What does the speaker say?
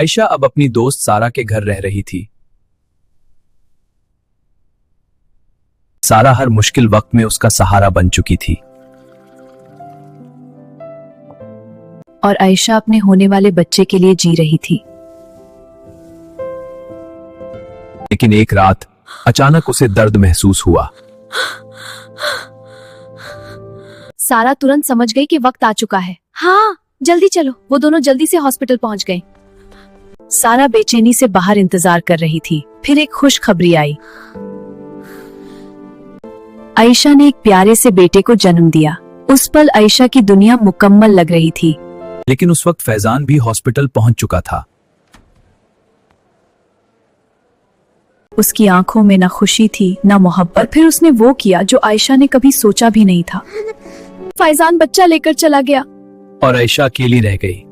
आयशा अब अपनी दोस्त सारा के घर रह रही थी। सारा हर मुश्किल वक्त में उसका सहारा बन चुकी थी। और आयशा अपने होने वाले बच्चे के लिए जी रही थी। लेकिन एक रात अचानक उसे दर्द महसूस हुआ। सारा तुरंत समझ गई कि वक्त आ चुका है। हाँ, जल्दी चलो। वो दोनों जल्दी से हॉस्पिटल पहुंच गए। सारा बेचैनी से बाहर इंतजार कर रही थी। फिर एक खुशखबरी आई। आयशा ने एक प्यारे से बेटे को जन्म दिया। उस पल आयशा की दुनिया मुकम्मल लग रही थी। लेकिन उस वक्त फैजान भी हॉस्पिटल पहुंच चुका था। उसकी आंखों में न खुशी थी न मोहब्बत। फिर उसने वो किया जो आयशा ने कभी सोचा भी नहीं था। फैजान बच्चा लेकर चला गया और आयशा अकेली रह गई।